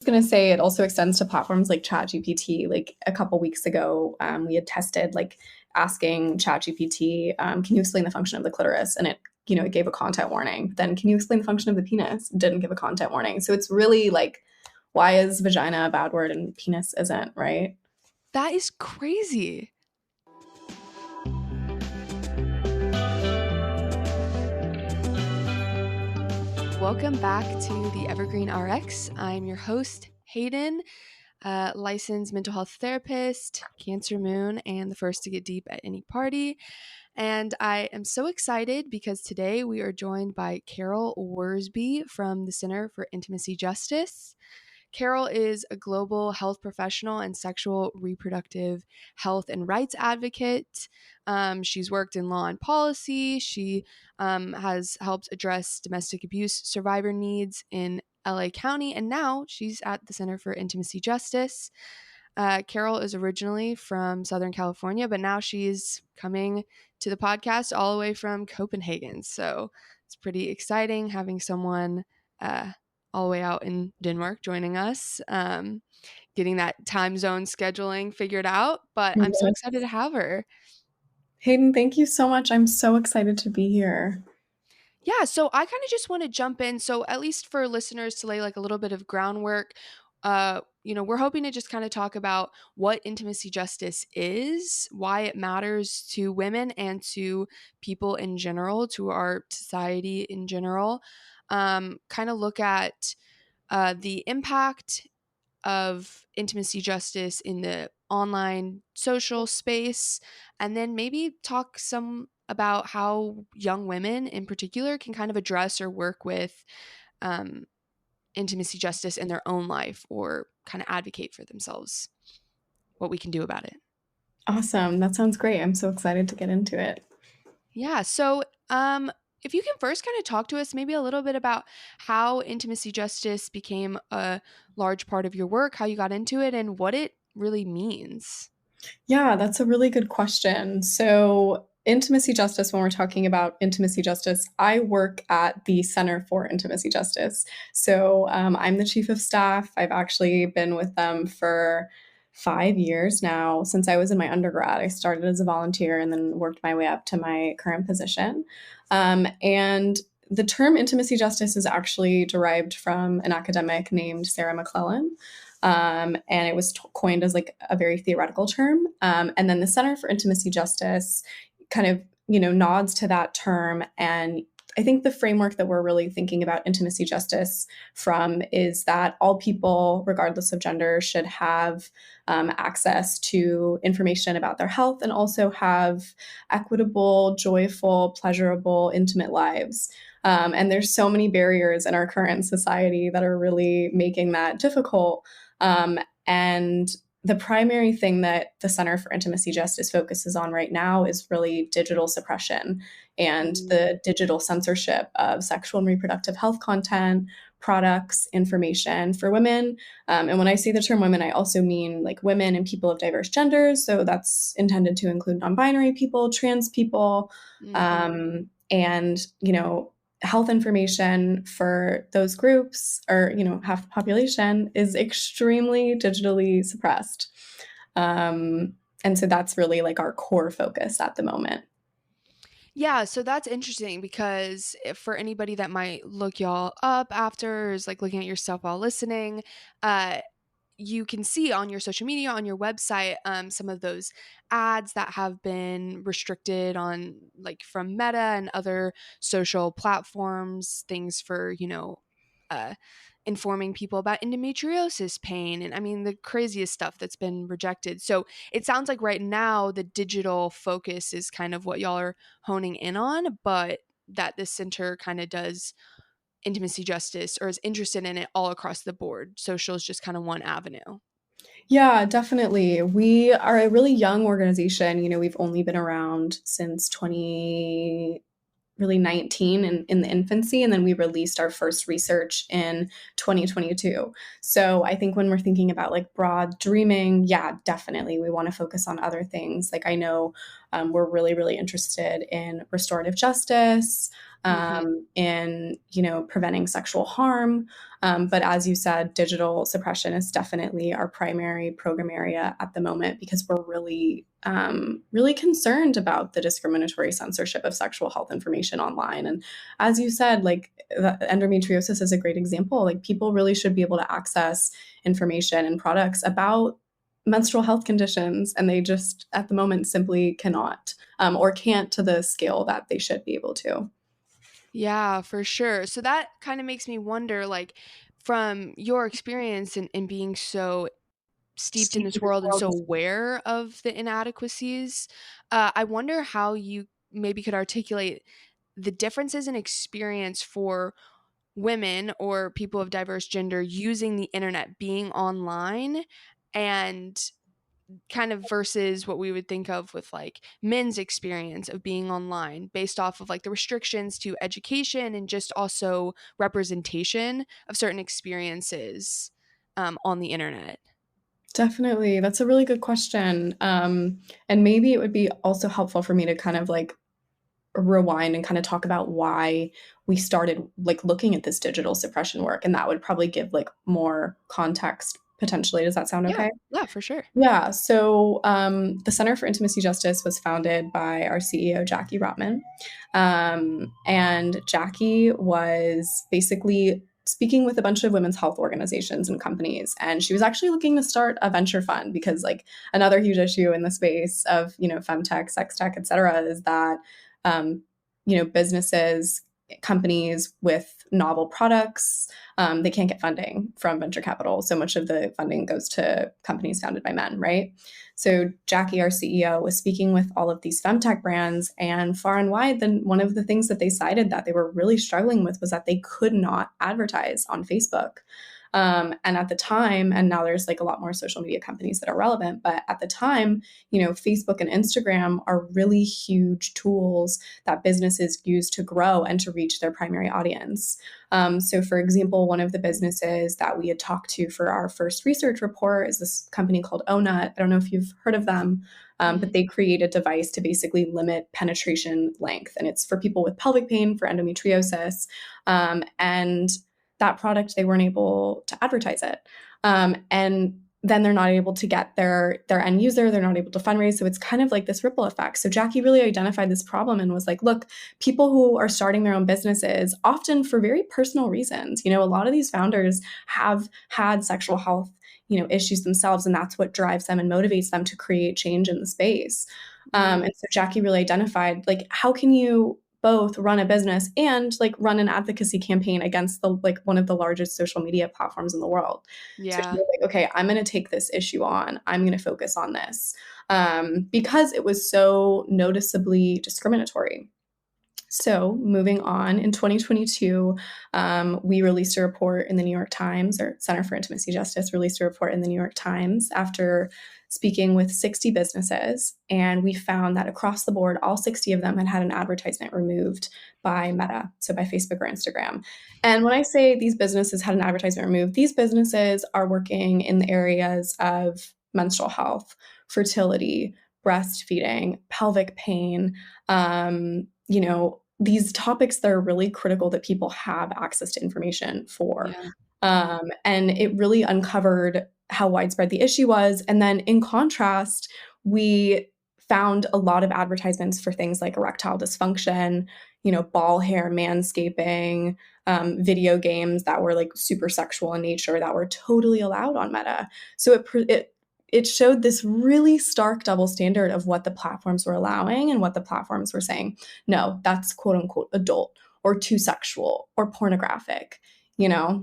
Going to say it also extends to platforms like ChatGPT. Like a couple weeks ago, we had tested like asking ChatGPT, can you explain the function of the clitoris? And it gave a content warning. Then can you explain the function of the penis? Didn't give a content warning. So it's really like, why is vagina a bad word and penis isn't, right? That is crazy. Welcome back to the Evergreen RX. I'm your host, Hayden, licensed mental health therapist, Cancer Moon, and the first to get deep at any party. And I am so excited because today we are joined by Carol Wersbe from the Center for Intimacy Justice. Carol is a global health professional and sexual reproductive health and rights advocate. She's worked in law and policy. She has helped address domestic abuse survivor needs in LA County, and now she's at the Center for Intimacy Justice. Carol is originally from Southern California, but now she's coming to the podcast all the way from Copenhagen. So it's pretty exciting having someone all the way out in Denmark joining us, getting that time zone scheduling figured out. But I'm so excited to have her. Hayden, thank you so much. I'm so excited to be here. Yeah, so I kind of just want to jump in. So at least for listeners to lay like a little bit of groundwork, we're hoping to just kind of talk about what intimacy justice is, why it matters to women and to people in general, to our society in general. Kind of look at the impact of intimacy justice in the online social space, and then maybe talk some about how young women in particular can kind of address or work with intimacy justice in their own life or kind of advocate for themselves, what we can do about it. Awesome. That sounds great. I'm so excited to get into it. Yeah. So, if you can first kind of talk to us maybe a little bit about how intimacy justice became a large part of your work, how you got into it, and what it really means. Yeah, that's a really good question. So, intimacy justice, when we're talking about intimacy justice, I work at the Center for Intimacy Justice. So, I'm the chief of staff. I've actually been with them for 5 years now. Since I was in my undergrad, I started as a volunteer and then worked my way up to my current position. And the term intimacy justice is actually derived from an academic named Sarah McClellan. And it was coined as like a very theoretical term. And then the Center for Intimacy Justice kind of, nods to that term. And I think the framework that we're really thinking about intimacy justice from is that all people, regardless of gender, should have access to information about their health and also have equitable, joyful, pleasurable, intimate lives. And there's so many barriers in our current society that are really making that difficult. And the primary thing that the Center for Intimacy Justice focuses on right now is really digital suppression and the digital censorship of sexual and reproductive health content, products, information for women. And when I say the term women, I also mean like women and people of diverse genders. So that's intended to include non-binary people, trans people, and, health information for those groups or, half the population is extremely digitally suppressed. And so that's really like our core focus at the moment. Yeah, so that's interesting because for anybody that might look y'all up after, is like looking at your stuff while listening, you can see on your social media, on your website, some of those ads that have been restricted on, like from Meta and other social platforms, things for, informing people about endometriosis pain. And I mean, the craziest stuff that's been rejected. So it sounds like right now the digital focus is kind of what y'all are honing in on, but that this center kind of does intimacy justice or is interested in it all across the board. Social is just kind of one avenue. Yeah, definitely. We are a really young organization. We've only been around since 2019 in the infancy, and then we released our first research in 2022. So I think when we're thinking about like broad dreaming, yeah, definitely we want to focus on other things. Like I know we're really, really interested in restorative justice, Mhm. in, preventing sexual harm. But as you said, digital suppression is definitely our primary program area at the moment because we're really concerned about the discriminatory censorship of sexual health information online. And as you said, like endometriosis is a great example. Like people really should be able to access information and products about menstrual health conditions, and they just at the moment simply cannot, or can't to the scale that they should be able to. Yeah, for sure. So that kind of makes me wonder, like, from your experience in being so steeped in Steeped this in this world and world. so aware of the inadequacies, I wonder how you maybe could articulate the differences in experience for women or people of diverse gender using the internet, being online, and kind of versus what we would think of with like men's experience of being online based off of like the restrictions to education and just also representation of certain experiences on the internet. Definitely. That's a really good question. And maybe it would be also helpful for me to kind of like rewind and kind of talk about why we started like looking at this digital suppression work. And that would probably give like more context potentially. Does that sound Yeah, okay? yeah, for sure. Yeah. So the Center for Intimacy Justice was founded by our CEO, Jackie Rotman. And Jackie was basically speaking with a bunch of women's health organizations and companies. And she was actually looking to start a venture fund because, like, another huge issue in the space of, femtech, sex tech, et cetera, is that, um, businesses, companies with novel products, they can't get funding from venture capital. So much of the funding goes to companies founded by men, right? So Jackie, our CEO, was speaking with all of these femtech brands, and far and wide, then one of the things that they cited that they were really struggling with was that they could not advertise on Facebook. And at the time, and now there's like a lot more social media companies that are relevant, but at the time, Facebook and Instagram are really huge tools that businesses use to grow and to reach their primary audience. So, for example, one of the businesses that we had talked to for our first research report is this company called Onut. I don't know if you've heard of them, but Mhm. they create a device to basically limit penetration length, and it's for people with pelvic pain, for endometriosis, and that product they weren't able to advertise it, and then they're not able to get their end user, they're not able to fundraise, so it's kind of like this ripple effect. So Jackie really identified this problem and was like, look, people who are starting their own businesses, often for very personal reasons, a lot of these founders have had sexual health issues themselves, and that's what drives them and motivates them to create change in the space. Mhm. And so Jackie really identified, like, how can you both run a business and like run an advocacy campaign against the like one of the largest social media platforms in the world. So she Yeah. was like, okay, I'm going to take this issue on. I'm going to focus on this, because it was so noticeably discriminatory. So, moving on, in 2022, we released a report in the New York Times, or Center for Intimacy Justice released a report in the New York Times after speaking with 60 businesses. And we found that across the board, all 60 of them had had an advertisement removed by Meta, so by Facebook or Instagram. And when I say these businesses had an advertisement removed, these businesses are working in the areas of menstrual health, fertility, breastfeeding, pelvic pain, these topics that are really critical that people have access to information for. Yeah. Mhm. And it really uncovered how widespread the issue was. And then in contrast, we found a lot of advertisements for things like erectile dysfunction, ball hair, manscaping, video games that were like super sexual in nature that were totally allowed on Meta. So it showed this really stark double standard of what the platforms were allowing and what the platforms were saying, no, that's quote unquote adult or too sexual or pornographic, you know?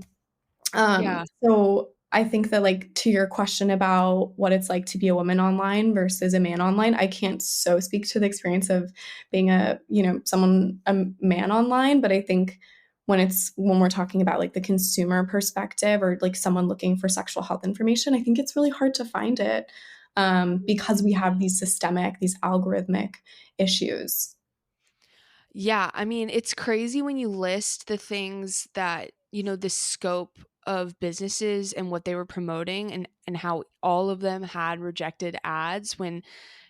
Yeah. So I think that, like, to your question about what it's like to be a woman online versus a man online, I can't so speak to the experience of being a man online, but I think when we're talking about like the consumer perspective or like someone looking for sexual health information, I think it's really hard to find it, because we have Mhm. these algorithmic issues. Yeah, I mean, it's crazy when you list the things that, the scope of businesses and what they were promoting and how all of them had rejected ads when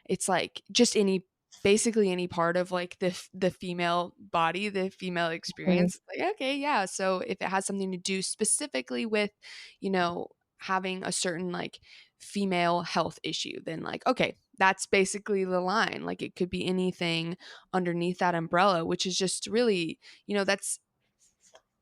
it's like just any basically any part of like the female body, the female experience. Like, okay, yeah. So if it has something to do specifically with, you know, having a certain like female health issue, then like, okay, that's basically the line. Like it could be anything underneath that umbrella, which is just really, you know, that's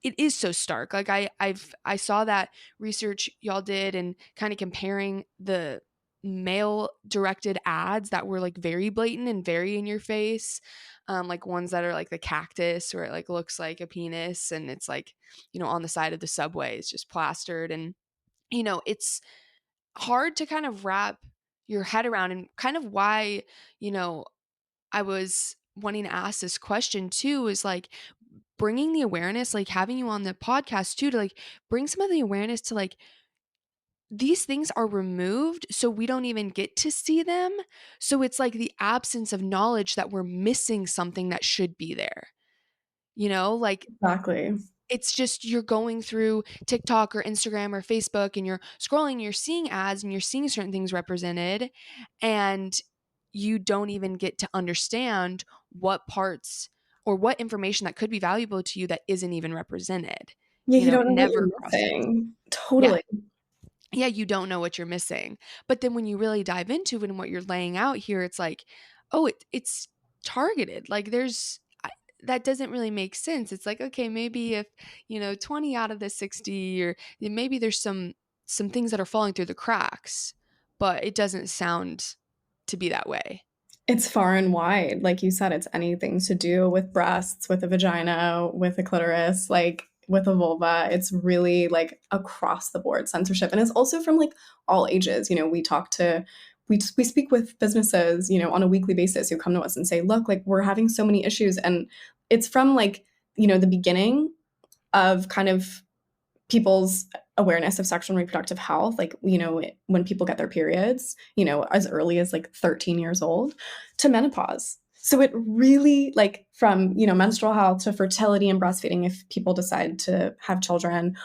it is so stark. Like I saw that research y'all did and kind of comparing the male directed ads that were like very blatant and very in your face, like ones that are like the cactus where it like looks like a penis and it's like, you know, on the side of the subway it's just plastered. And you know, it's hard to kind of wrap your head around, and kind of why, you know, I was wanting to ask this question too, is like bringing the awareness, like having you on the podcast too, to like bring some of the awareness to like these things are removed so we don't even get to see them. So it's like the absence of knowledge that we're missing something that should be there. You know, like Exactly. it's just you're going through TikTok or Instagram or Facebook and you're scrolling, you're seeing ads and you're seeing certain things represented, and you don't even get to understand what parts or what information that could be valuable to you that isn't even represented. Yeah, You you know, don't it know what never you're crosses. missing. Yeah. Totally. Yeah, you don't know what you're missing. But then when you really dive into it and what you're laying out here, it's like, oh, it's targeted. Like that doesn't really make sense. It's like, okay, maybe if, you know, 20 out of the 60, or maybe there's some things that are falling through the cracks, but it doesn't sound to be that way. It's far and wide. Like you said, it's anything to do with breasts, with a vagina, with a clitoris, like with a vulva. It's really like across the board censorship. And it's also from like all ages. You know, we speak with businesses, you know, on a weekly basis who come to us and say, look, like we're having so many issues. And it's from like, you know, the beginning of kind of people's awareness of sexual and reproductive health, like, you know, when people get their periods, you know, as early as like 13 years old, to menopause. So it really, like, from, you know, menstrual health to fertility and breastfeeding, if people decide to have children,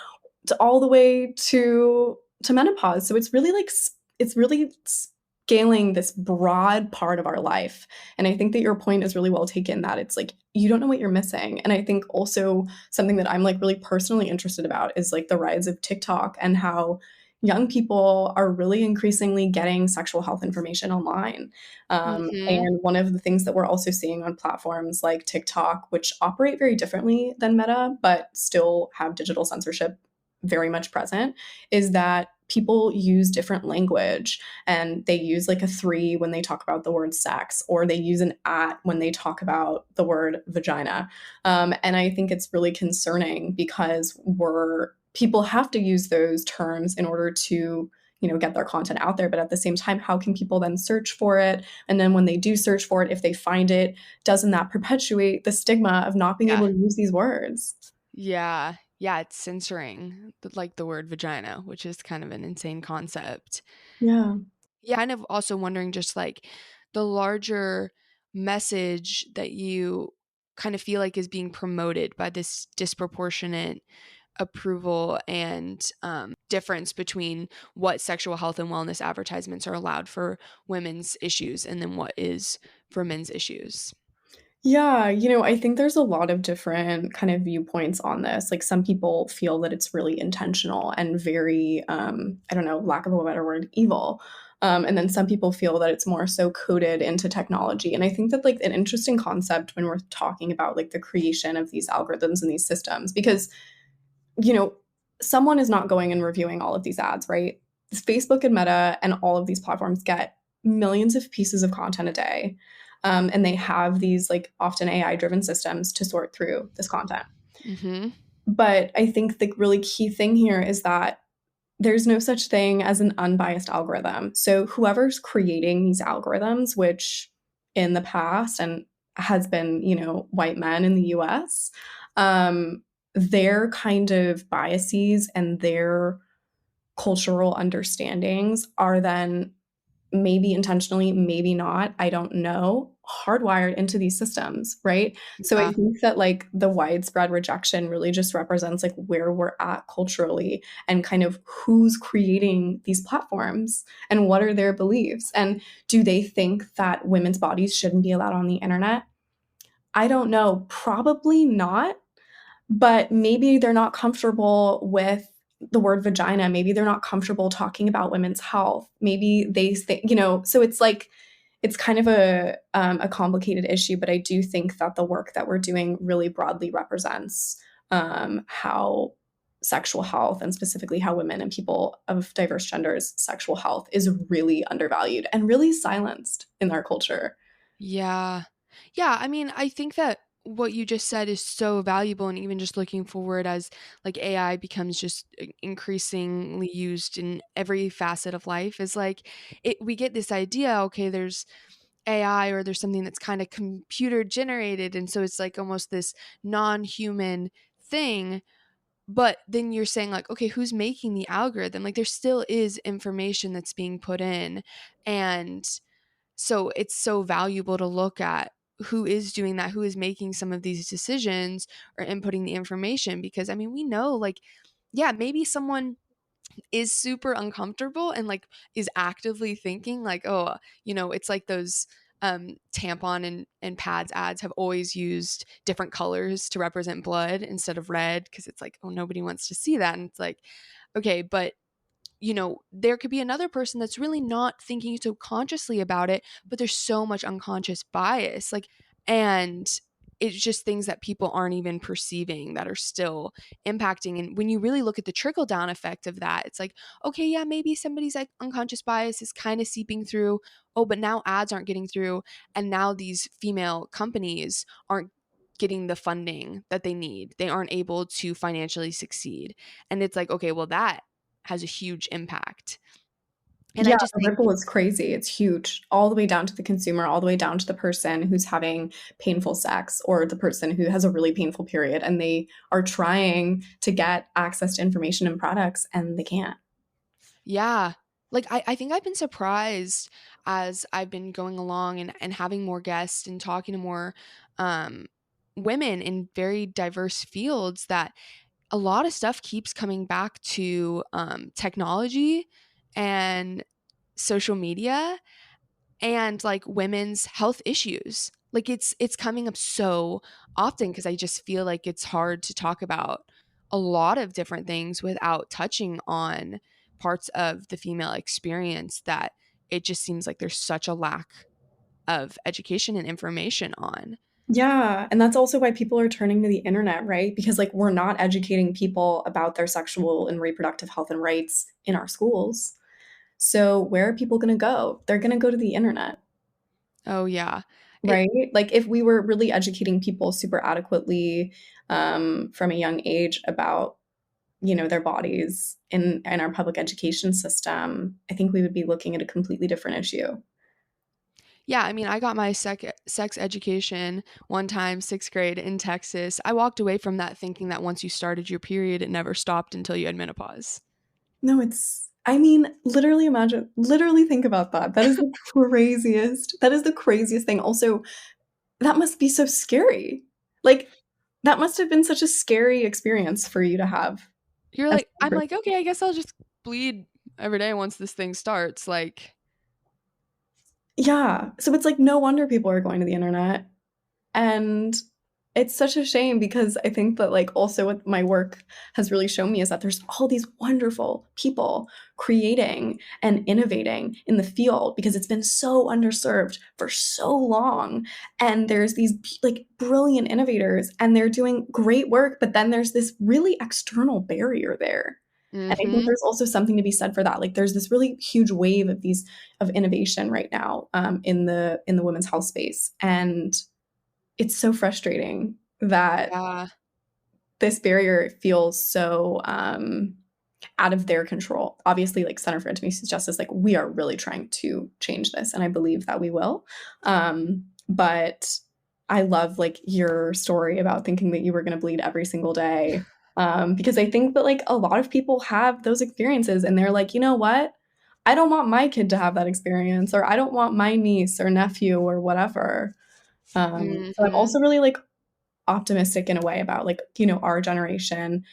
to all the way to menopause. So it's really like it's really scaling this broad part of our life. And I think that your point is really well taken, that it's like you don't know what you're missing. And I think also something that I'm like really personally interested about is like the rise of TikTok and how young people are really increasingly getting sexual health information online. Mhm. And one of the things that we're also seeing on platforms like TikTok, which operate very differently than Meta, but still have digital censorship very much present, is that people use different language, and they use like a three when they talk about the word sex, or they use an at when they talk about the word vagina. And I think it's really concerning because people have to use those terms in order to, you know, get their content out there. But at the same time, how can people then search for it? And then when they do search for it, if they find it, doesn't that perpetuate the stigma of not being Yeah. able to use these words? Yeah. Yeah, it's censoring like the word vagina, which is kind of an insane concept. Yeah. Yeah, kind of also wondering just like the larger message that you kind of feel like is being promoted by this disproportionate approval and difference between what sexual health and wellness advertisements are allowed for women's issues and then what is for men's issues. Yeah, you know, I think there's a lot of different kind of viewpoints on this. Like some people feel that it's really intentional and very, I don't know, lack of a better word, evil. And then some people feel that it's more so coded into technology. And I think that like an interesting concept when we're talking about like the creation of these algorithms and these systems, because, you know, someone is not going and reviewing all of these ads, right? Facebook and Meta and all of these platforms get millions of pieces of content a day. And they have these like often AI driven systems to sort through this content. Mhm. But I think the really key thing here is that there's no such thing as an unbiased algorithm. So whoever's creating these algorithms, which in the past and has been, you know, white men in the US, um, their kind of biases and their cultural understandings are then maybe intentionally, maybe not, I don't know, hardwired into these systems, right? So I Yeah. think that like the widespread rejection really just represents like where we're at culturally and kind of who's creating these platforms and what are their beliefs. And do they think that women's bodies shouldn't be allowed on the internet? I don't know, probably not, but maybe they're not comfortable with the word vagina. Maybe they're not comfortable talking about women's health. Maybe they think, so it's like, it's kind of a complicated issue, but I do think that the work that we're doing really broadly represents how sexual health and specifically how women and people of diverse genders sexual health is really undervalued and really silenced in our culture. Yeah. Yeah, I mean, I think that what you just said is so valuable, and even just looking forward as like AI becomes just increasingly used in every facet of life is like we get this idea, okay, there's AI or there's something that's kind of computer generated, and so it's like almost this non-human thing. But then you're saying like, okay, who's making the algorithm? Like there still is information that's being put in, and so it's so valuable to look at who is doing that, who is making some of these decisions or inputting the information. Because I mean, we know like, yeah, maybe someone is super uncomfortable and like is actively thinking like, oh, it's like those tampon and pads ads have always used different colors to represent blood instead of red because it's like, oh, nobody wants to see that. And it's like, okay, but there could be another person that's really not thinking so consciously about it, but there's so much unconscious bias. Like, and it's just things that people aren't even perceiving that are still impacting. And when you really look at the trickle down effect of that, it's like, okay, yeah, maybe somebody's like unconscious bias is kind of seeping through. Oh, but now ads aren't getting through. And now these female companies aren't getting the funding that they need. They aren't able to financially succeed. And it's like, okay, well, that has a huge impact. And I Yeah, just the think, ripple is crazy. It's huge, all the way down to the consumer, all the way down to the person who's having painful sex or the person who has a really painful period and they are trying to get access to information and products and they can't. yeah, like I think I've been surprised as I've been going along and having more guests and talking to more um, women in very diverse fields that a lot of stuff keeps coming back to technology and social media and like women's health issues. Like it's coming up so often because I just feel like it's hard to talk about a lot of different things without touching on parts of the female experience that it just seems like there's such a lack of education and information on. Yeah, and that's also why people are turning to the internet, right? Because like we're not educating people about their sexual and reproductive health and rights in our schools. So where are people going to go? They're going to go to the internet, Oh yeah. It right? Like if we were really educating people super adequately from a young age about their bodies in our public education system, I think we would be looking at a completely different issue. Yeah, I mean, I got my sex education one time, 6th grade in Texas. I walked away from that thinking that once you started your period, it never stopped until you had menopause. No, I mean, literally think about that. That is the craziest thing. Also, that must be so scary. Like, that must have been such a scary experience for you to have You're as like, a I'm person. like, okay, I guess I'll just bleed every day once this thing starts. Like, Yeah. So it's like no wonder people are going to the internet. And it's such a shame because I think that like also what my work has really shown me is that there's all these wonderful people creating and innovating in the field because it's been so underserved for so long. And there's these like brilliant innovators and they're doing great work, but then there's this really external barrier there. And I think mm-hmm. there's also something to be said for that. Like there's this really huge wave of these of innovation right now in the women's health space, and it's so frustrating that Yeah. this barrier feels so out of their control. Obviously, like Center for Intimacy Justice, like we are really trying to change this, and I believe that we will. But I love like your story about thinking that you were going to bleed every single day, because I think that like a lot of people have those experiences, and they're like, you know what? I don't want my kid to have that experience, or I don't want my niece or nephew or whatever. So I'm Mhm. also really like optimistic in a way about like, our generation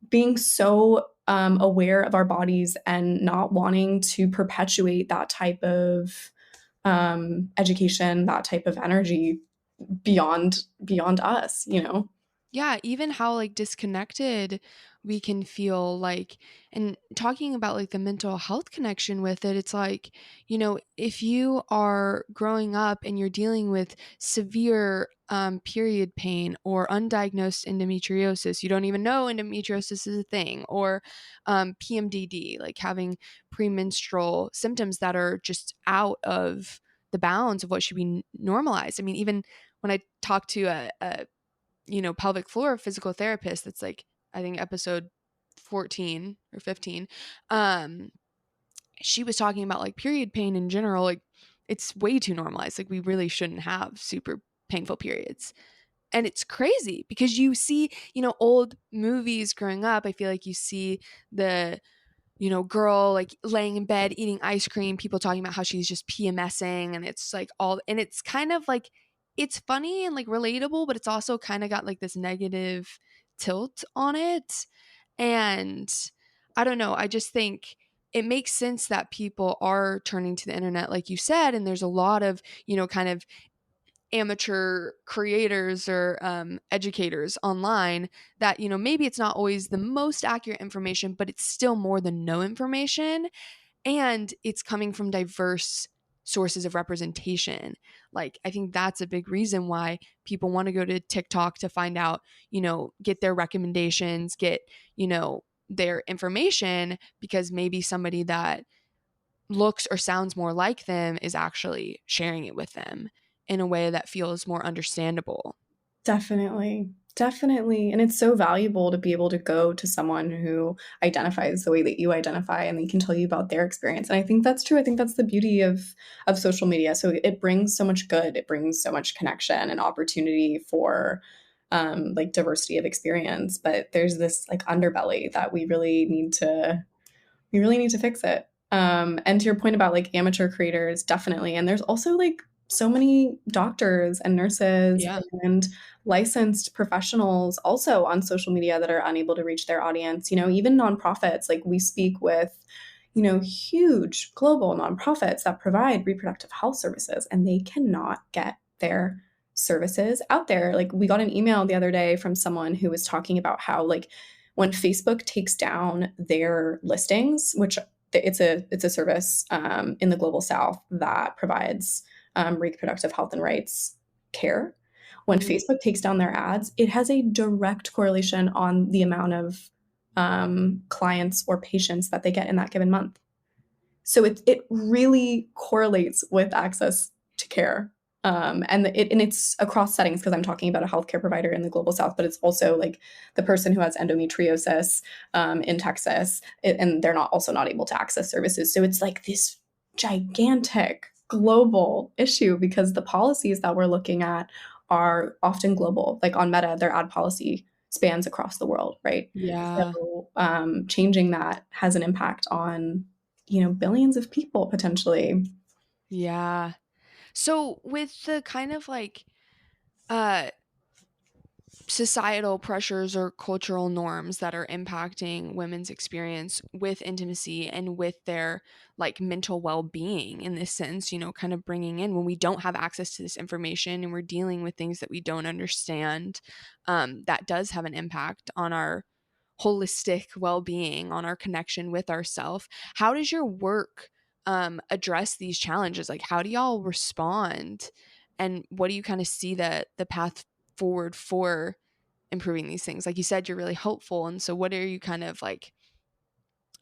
being so aware of our bodies and not wanting to perpetuate that type of education, that type of energy beyond us. Yeah, even how like disconnected we can feel like, and talking about like the mental health connection with it, it's like, if you are growing up and you're dealing with severe period pain or undiagnosed endometriosis, you don't even know endometriosis is a thing, or PMDD, like having premenstrual symptoms that are just out of the bounds of what should be normalized. I mean, even when I talk to a pelvic floor physical therapist, that's like, I think episode 14 or 15, um, she was talking about like period pain in general, like it's way too normalized. Like we really shouldn't have super painful periods. And it's crazy because you see, old movies growing up, I feel like you see the girl like laying in bed eating ice cream, people talking about how she's just PMSing, and it's like all, and it's kind of like, it's funny and like relatable, but it's also kind of got like this negative tilt on it. And I don't know, I just think it makes sense that people are turning to the internet, like you said, and there's a lot of, kind of amateur creators or educators online that maybe it's not always the most accurate information, but it's still more than no information, and it's coming from diverse sources of representation. Like I think that's a big reason why people want to go to TikTok to find out, get their recommendations, get their information, because maybe somebody that looks or sounds more like them is actually sharing it with them in a way that feels more understandable. Definitely. Definitely. And it's so valuable to be able to go to someone who identifies the way that you identify and they can tell you about their experience. And I think that's true. I think that's the beauty of social media. So it brings so much good. It brings so much connection and opportunity for like diversity of experience. But there's this like underbelly that we really need to fix it. And to your point about like amateur creators, definitely. And there's also like so many doctors and nurses Yeah. and licensed professionals also on social media that are unable to reach their audience. Even nonprofits, like we speak with, huge global nonprofits that provide reproductive health services and they cannot get their services out there. Like we got an email the other day from someone who was talking about how like when Facebook takes down their listings, which it's a service in the global South that provides reproductive health and rights care. When Mhm. Facebook takes down their ads, it has a direct correlation on the amount of clients or patients that they get in that given month. So it really correlates with access to care. And it's across settings because I'm talking about a healthcare provider in the global south, but it's also like the person who has endometriosis in Texas, and they're not also not able to access services. So it's like this gigantic global issue because the policies that we're looking at are often global. Like on Meta, their ad policy spans across the world, right? Yeah. So changing that has an impact on billions of people potentially. Yeah. So with the kind of like uh societal pressures or cultural norms that are impacting women's experience with intimacy and with their like mental well-being in this sense, kind of bringing in when we don't have access to this information and we're dealing with things that we don't understand, that does have an impact on our holistic well-being, on our connection with ourself. How does your work address these challenges? Like how do y'all respond, and what do you kind of see the path forward for improving these things? Like you said, you're really hopeful, and so what are you kind of like,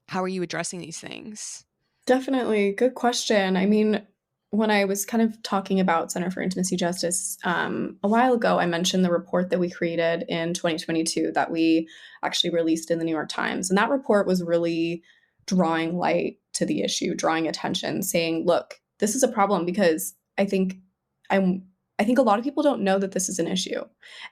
how are you addressing these things? Definitely. Good question. I mean, when I was kind of talking about Center for Intimacy Justice a while ago, I mentioned the report that we created in 2022 that we actually released in the New York Times. And that report was really drawing light to the issue, drawing attention, saying, look, this is a problem because I'm I think a lot of people don't know that this is an issue.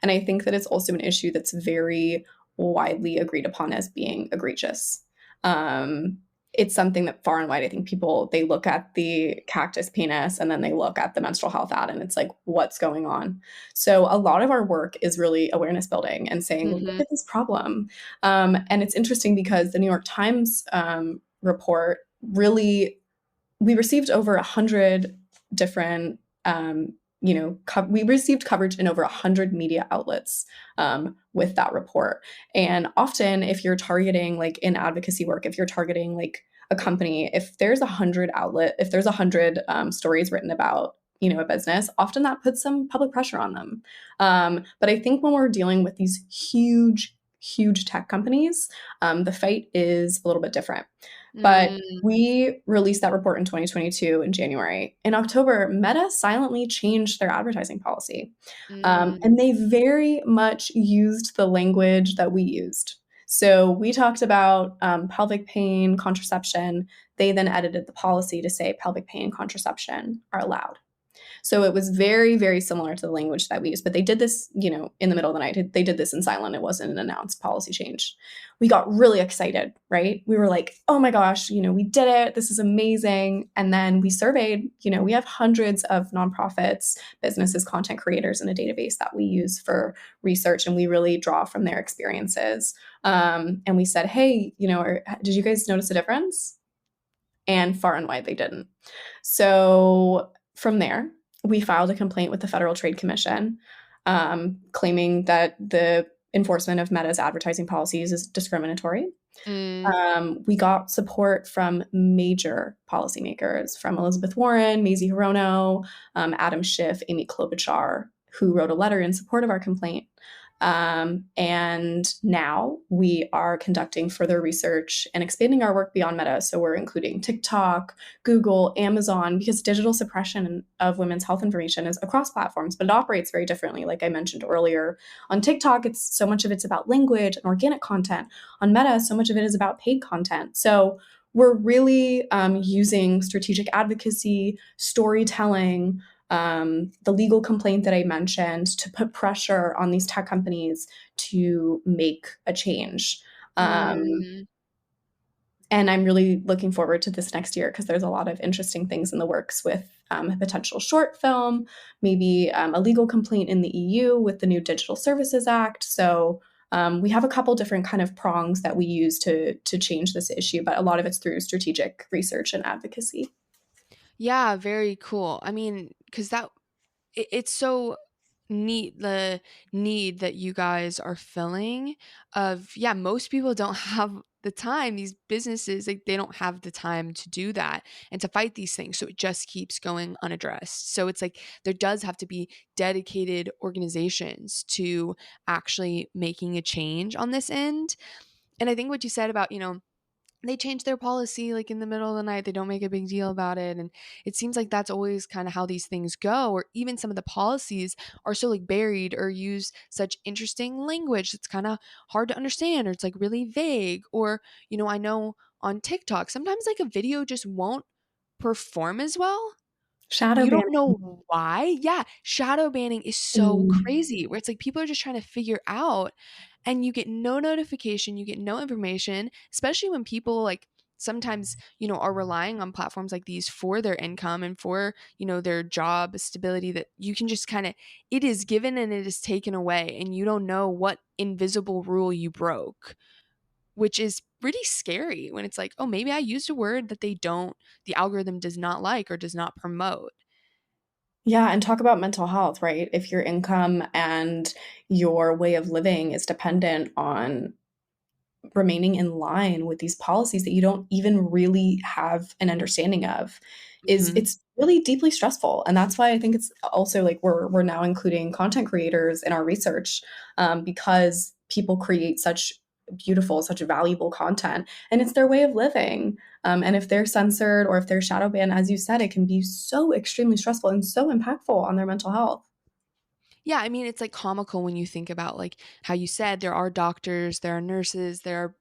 And I think that it's also an issue that's very widely agreed upon as being egregious. Um, it's something that far and wide, I think people, they look at the cactus penis and then they look at the menstrual health ad and it's like, what's going on? So a lot of our work is really awareness building and saying, look Mhm. at this problem. And it's interesting because the New York Times report really, we received over 100 different we received coverage in over 100 media outlets with that report. And often if you're targeting like in advocacy work, if you're targeting like a company, if there's 100 stories written about a business, often that puts some public pressure on them. But I think when we're dealing with these huge tech companies, the fight is a little bit different. But Mm, we released that report in 2022 in January. In October, Meta silently changed their advertising policy. mm, And they very much used the language that we used. So we talked about pelvic pain, contraception. They then edited the policy to say pelvic pain and contraception are allowed. So it was very, very similar to the language that we use. But they did this, in the middle of the night. They did this in silent. It wasn't an announced policy change. We got really excited, right? We were like, oh my gosh, we did it. This is amazing. And then we surveyed, we have hundreds of nonprofits, businesses, content creators in a database that we use for research. And we really draw from their experiences. And we said, hey, did you guys notice a difference? And far and wide, they didn't. So from there, we filed a complaint with the Federal Trade Commission, claiming that the enforcement of Meta's advertising policies is discriminatory. mm, We got support from major policymakers, from Elizabeth Warren, Mazie Hirono, Adam Schiff, Amy Klobuchar, who wrote a letter in support of our complaint. And now we are conducting further research and expanding our work beyond Meta. So we're including TikTok, Google, Amazon, because digital suppression of women's health information is across platforms, but it operates very differently. Like I mentioned earlier, on TikTok, it's so much of it's about language and organic content. On Meta, so much of it is about paid content. So we're really using strategic advocacy, storytelling, the legal complaint that I mentioned to put pressure on these tech companies to make a change. Um, mm. and I'm really looking forward to this next year because there's a lot of interesting things in the works with a potential short film, maybe a legal complaint in the EU with the new Digital Services Act. So we have a couple different kind of prongs that we use to change this issue, but a lot of it's through strategic research and advocacy. Yeah, very cool. I mean, because it's so neat, the need that you guys are filling of, yeah, most people don't have the time. These businesses, like, they don't have the time to do that and to fight these things, so it just keeps going unaddressed. So it's like there does have to be dedicated organizations to actually making a change on this end. And I think what you said about, they change their policy like in the middle of the night. They don't make a big deal about it. And it seems like that's always kind of how these things go, or even some of the policies are so like buried or use such interesting language that's kind of hard to understand, or it's like really vague. Or, I know on TikTok, sometimes like a video just won't perform as well. Shadow You don't banning. know why. Yeah, shadow banning is so Mm. crazy where it's like people are just trying to figure out, and you get no notification, you get no information, especially when people like sometimes, are relying on platforms like these for their income and for, their job stability, that you can just kind of, it is given and it is taken away, and you don't know what invisible rule you broke, which is pretty scary when it's like, oh, maybe I used a word that the algorithm does not like or does not promote. Yeah, and talk about mental health, right? If your income and your way of living is dependent on remaining in line with these policies that you don't even really have an understanding of, is Mhm. it's really deeply stressful. And that's why I think it's also like we're now including content creators in our research, because people create such beautiful, such valuable content, and it's their way of living. And if they're censored or if they're shadow banned, as you said, it can be so extremely stressful and so impactful on their mental health. Yeah, I mean, it's like comical when you think about like how you said there are doctors, there are nurses, there are,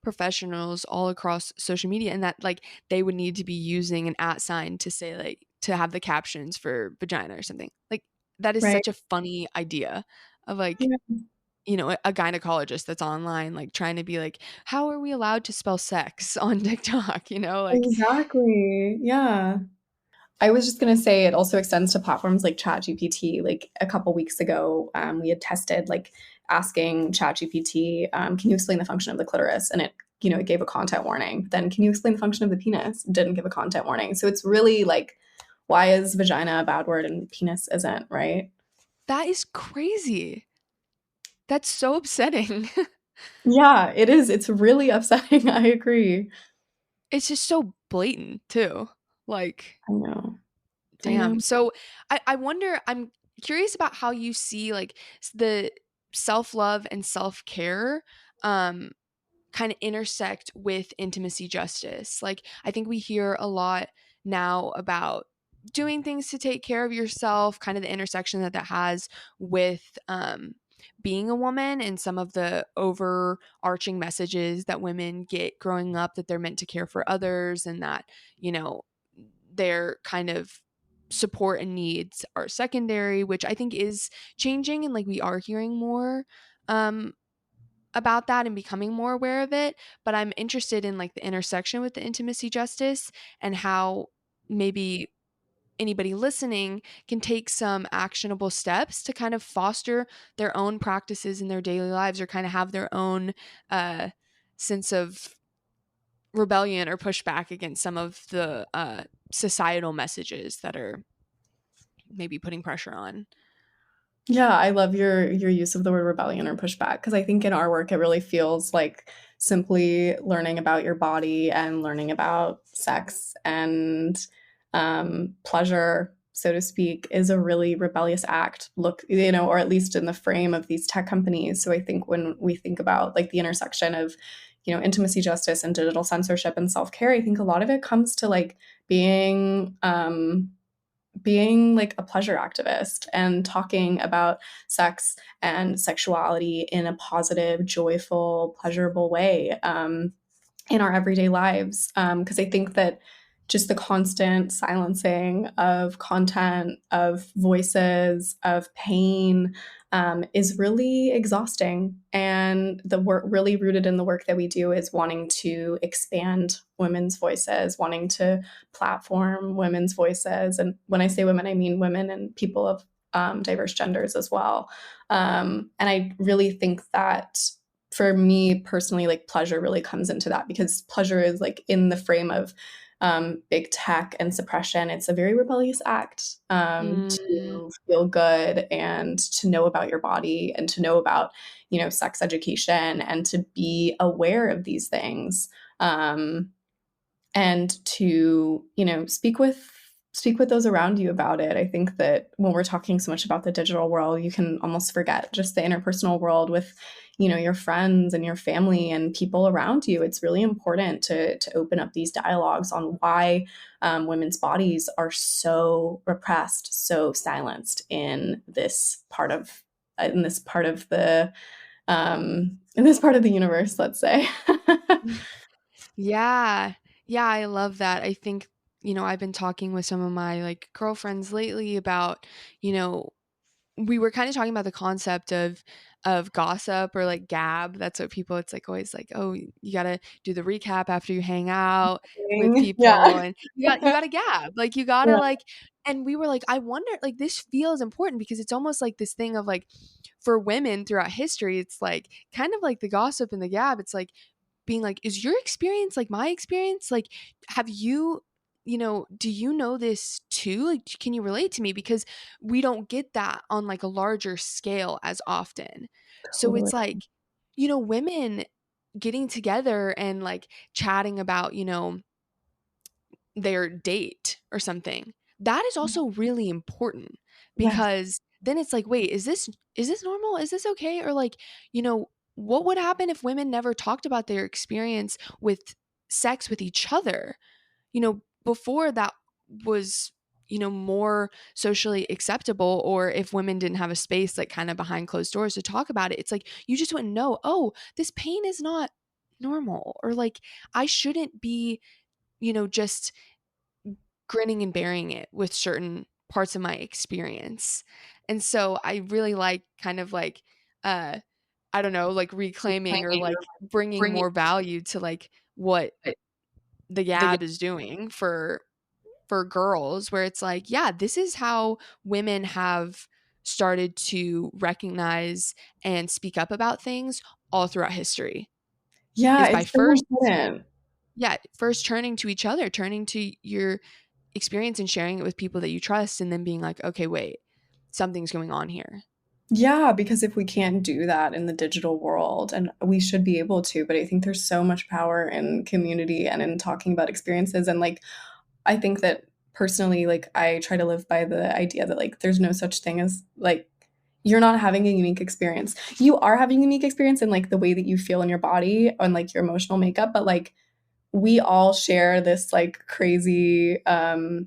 professionals all across social media, and that like they would need to be using an at sign to say like to have the captions for vagina or something. Like that is Right. such a funny idea of like, Yeah. a gynecologist that's online, like trying to be like, how are we allowed to spell sex on TikTok? Like, Exactly. Yeah. I was just gonna say it also extends to platforms like ChatGPT. Like a couple weeks ago, we had tested like asking ChatGPT, "Can you explain the function of the clitoris?" And it gave a content warning. Then, "Can you explain the function of the penis?" Didn't give a content warning. So it's really like, why is vagina a bad word and penis isn't, right? that is crazy. That's so upsetting. Yeah, it is. It's really upsetting. I agree. It's just so blatant too. Like, I know. I damn. know. So I wonder, I'm curious about how you see like the self-love and self-care um kind of intersect with intimacy justice. Like, I think we hear a lot now about doing things to take care of yourself, kind of the intersection that has with being a woman and some of the overarching messages that women get growing up, that they're meant to care for others and that, you know, their kind of support and needs are secondary, which I think is changing. And like, we are hearing more um, about that and becoming more aware of it. But I'm interested in like the intersection with the intimacy justice and how maybe anybody listening can take some actionable steps to kind of foster their own practices in their daily lives, or kind of have their own uh, sense of rebellion or pushback against some of the societal messages that are maybe putting pressure on. Yeah, I love your use of the word rebellion or pushback because I think in our work it really feels like simply learning about your body and learning about sex and pleasure, so to speak, is a really rebellious act. Look, or at least in the frame of these tech companies. So I think when we think about like the intersection of, intimacy justice and digital censorship and self care, I think a lot of it comes to like being like a pleasure activist and talking about sex and sexuality in a positive, joyful, pleasurable way in our everyday lives. Because I think that just the constant silencing of content, of voices, of pain is really exhausting. And the work really rooted in the work that we do is wanting to expand women's voices, wanting to platform women's voices. And when I say women, I mean women and people of diverse genders as well. And I really think that for me personally, like pleasure really comes into that because pleasure is like in the frame of big tech and suppression. It's a very rebellious act Mm, to feel good and to know about your body and to know about, sex education and to be aware of these things. And to speak with those around you about it. I think that when we're talking so much about the digital world, you can almost forget just the interpersonal world with your friends and your family and people around you. It's really important to open up these dialogues on why women's bodies are so repressed, so silenced in this part of the universe, let's say. yeah. Yeah, I love that. I think, I've been talking with some of my like girlfriends lately about, you know, we were kind of talking about the concept of gossip or like gab. That's what people, it's like always like, oh, you gotta do the recap after you hang out with people, Yeah. and you gotta gab. Like, you gotta Yeah, like, and we were like, I wonder, like, this feels important because it's almost like this thing of like, for women throughout history, it's like kind of like the gossip and the gab. It's like being like, is your experience like my experience? Like, have you, do you know this too? Like, can you relate to me? Because we don't get that on like a larger scale as often. So totally. it's like, women getting together and like chatting about, their date or something. That is also really important Yes, because then it's like, wait, is this normal? Is this okay? Or like, what would happen if women never talked about their experience with sex with each other? Before that was, more socially acceptable, or if women didn't have a space like kind of behind closed doors to talk about it, it's like you just wouldn't know, oh, this pain is not normal, or like I shouldn't be, just grinning and bearing it with certain parts of my experience. And so I really like kind of like uh I don't know, like reclaiming or Reclaiming or like bringing bringing more value to like what it the the Gab is doing for girls, where it's like, yeah, this is how women have started to recognize and speak up about things all throughout history, Yeah, is by it's so first, important. yeah, first turning to each other, turning to your experience and sharing it with people that you trust, and then being like, okay, wait, something's going on here. Yeah, because if we can't do that in the digital world, and we should be able to, but I think there's so much power in community and in talking about experiences. And like, I think that personally, like, I try to live by the idea that like there's no such thing as like you're not having a unique experience. You are having a unique experience in like the way that you feel in your body and like your emotional makeup, but like we all share this like crazy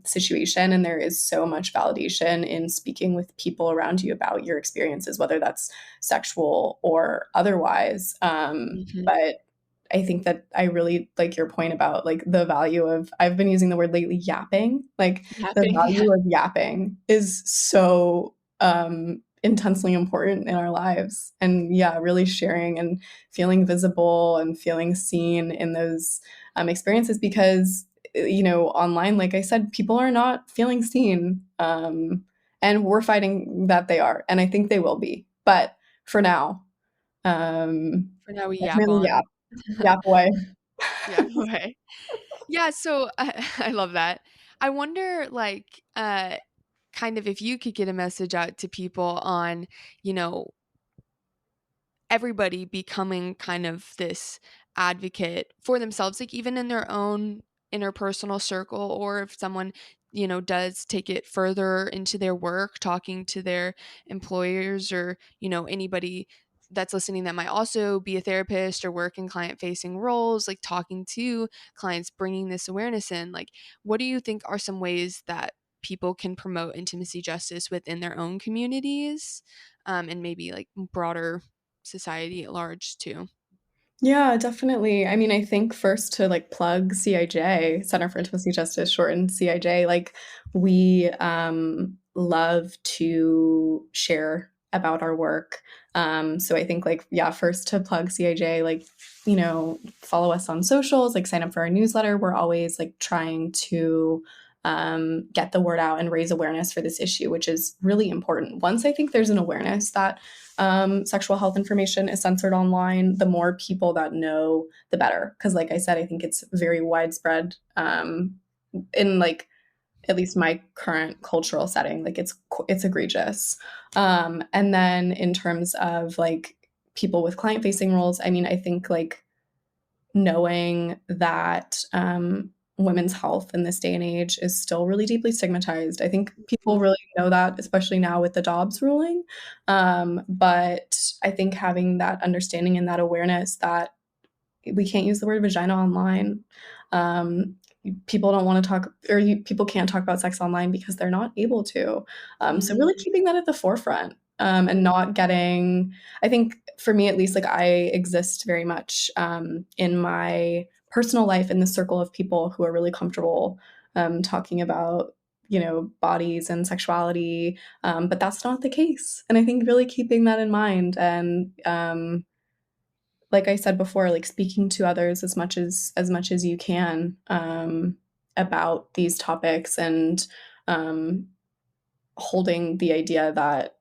situation, and there is so much validation in speaking with people around you about your experiences, whether that's sexual or otherwise. Mhm. But I think that I really like your point about like the value of, I've been using the word lately, yapping. Like the Yapping, yeah. value of yapping is so intensely important in our lives. And yeah, really sharing and feeling visible and feeling seen in those experiences, because online, like I said, people are not feeling seen, and we're fighting that they are, and I think they will be, but for now, For now, we yap definitely on. yap away. Yap away. Yeah, so I love that. I wonder, like, kind of if you could get a message out to people on, you know, everybody becoming kind of this advocate for themselves, like even in their own interpersonal circle, or if someone, does take it further into their work, talking to their employers, or, anybody that's listening that might also be a therapist or work in client facing roles, like talking to clients, bringing this awareness in. Like, what do you think are some ways that people can promote intimacy justice within their own communities, and maybe like broader society at large too? Yeah, definitely. I mean, I think first to like plug CIJ, Center for Intimacy Justice, shortened CIJ, like we love to share about our work. So I think like, yeah, first to plug CIJ, like, follow us on socials, like sign up for our newsletter. We're always like trying to get the word out and raise awareness for this issue, which is really important. Once I think there's an awareness that sexual health information is censored online, the more people that know, the better. Because, like I said, I think it's very widespread in like at least my current cultural setting. Like it's egregious. And then in terms of like people with client facing roles, I mean, I think like knowing that women's health in this day and age is still really deeply stigmatized. I think people Mhm. really know that, especially now with the Dobbs ruling. But I think having that understanding and that awareness that we can't use the word vagina online. Um, People don't want to talk, or people can't talk about sex online because they're not able to. So really Mhm. keeping that at the forefront, and not getting, I think for me at least, like I exist very much in my personal life in the circle of people who are really comfortable talking about bodies and sexuality, but that's not the case. And I think really keeping that in mind, and like I said before, like speaking to others as much as you can about these topics, and um, holding the idea that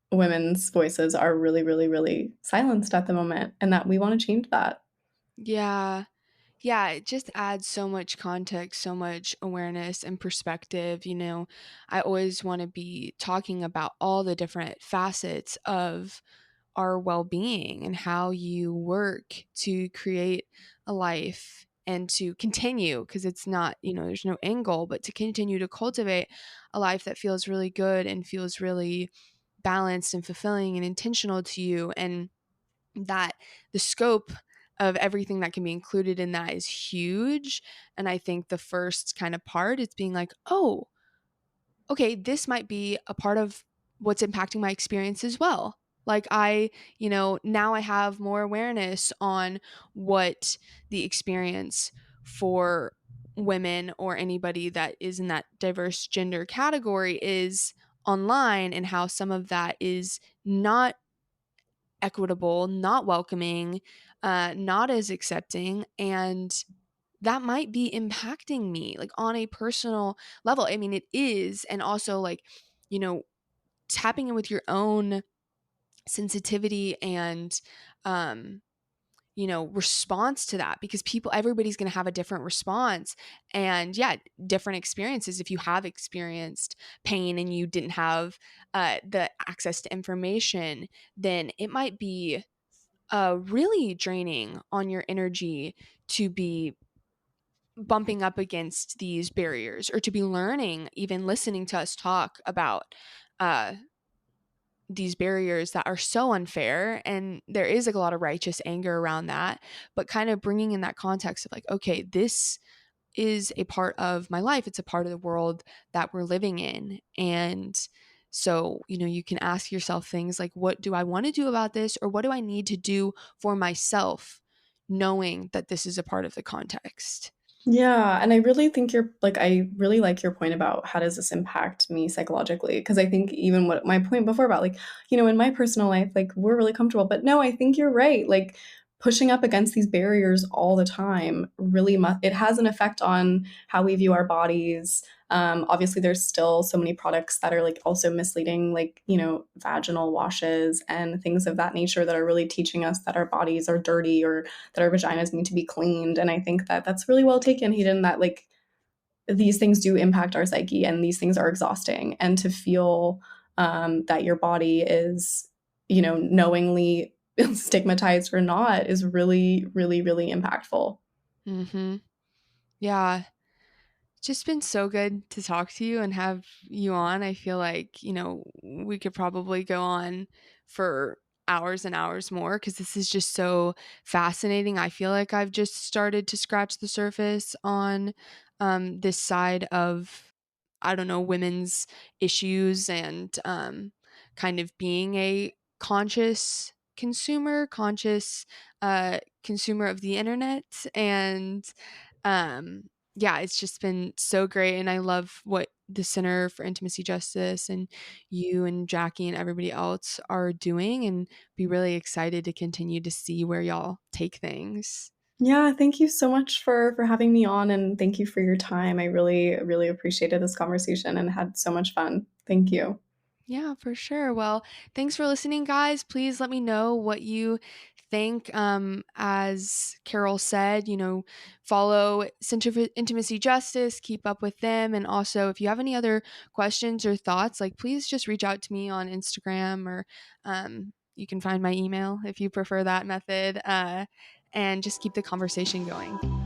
women's voices are really, really, really silenced at the moment, and that we want to change that. Yeah. Yeah, it just adds so much context, so much awareness and perspective. I always want to be talking about all the different facets of our well being and how you work to create a life and to continue, because it's not, there's no end goal, but to continue to cultivate a life that feels really good and feels really balanced and fulfilling and intentional to you. And that the scope of everything that can be included in that is huge. And I think the first kind of part is being like, oh, okay, this might be a part of what's impacting my experience as well. Like, now I have more awareness on what the experience for women or anybody that is in that diverse gender category is online, and how some of that is not equitable, not welcoming, not as accepting, and that might be impacting me like on a personal level. I mean, it is. And also, like, you know, tapping in with your own sensitivity and, um, response to that, because everybody's going to have a different response and, yeah, different experiences. If you have experienced pain and you didn't have the access to information, then it might be really draining on your energy to be bumping up against these barriers, or to be learning, even listening to us talk about uh, these barriers that are so unfair. And there is like a lot of righteous anger around that, but kind of bringing in that context of like, okay, this is a part of my life. It's a part of the world that we're living in. And so, you can ask yourself things like, what do I want to do about this? Or what do I need to do for myself, knowing that this is a part of the context? Yeah, and I really think I really like your point about how does this impact me psychologically? Because I think even what my point before about like, in my personal life, like we're really comfortable. But no, I think you're right. Like pushing up against these barriers all the time really it has an effect on how we view our bodies. Obviously, there's still so many products that are like also misleading, like, vaginal washes and things of that nature that are really teaching us that our bodies are dirty or that our vaginas need to be cleaned. And I think that that's really well taken, Hayden, that like these things do impact our psyche and these things are exhausting. And to feel that your body is, knowingly stigmatized or not is really, really, really impactful. Mm-hmm. Yeah. It's just been so good to talk to you and have you on. I feel like, we could probably go on for hours and hours more, because this is just so fascinating. I feel like I've just started to scratch the surface on this side of, I don't know, women's issues and kind of being a consumer of the internet. And yeah, it's just been so great. And I love what the Center for Intimacy Justice and you and Jackie and everybody else are doing, and be really excited to continue to see where y'all take things. Yeah, thank you so much for having me on, and thank you for your time. I really, really appreciated this conversation and had so much fun. Thank you. Yeah, for sure. Well, thanks for listening, guys. Please let me know what you think. As Carol said, follow Center for Intimacy Justice, keep up with them. And also, if you have any other questions or thoughts, like, please just reach out to me on Instagram, or you can find my email if you prefer that method, and just keep the conversation going.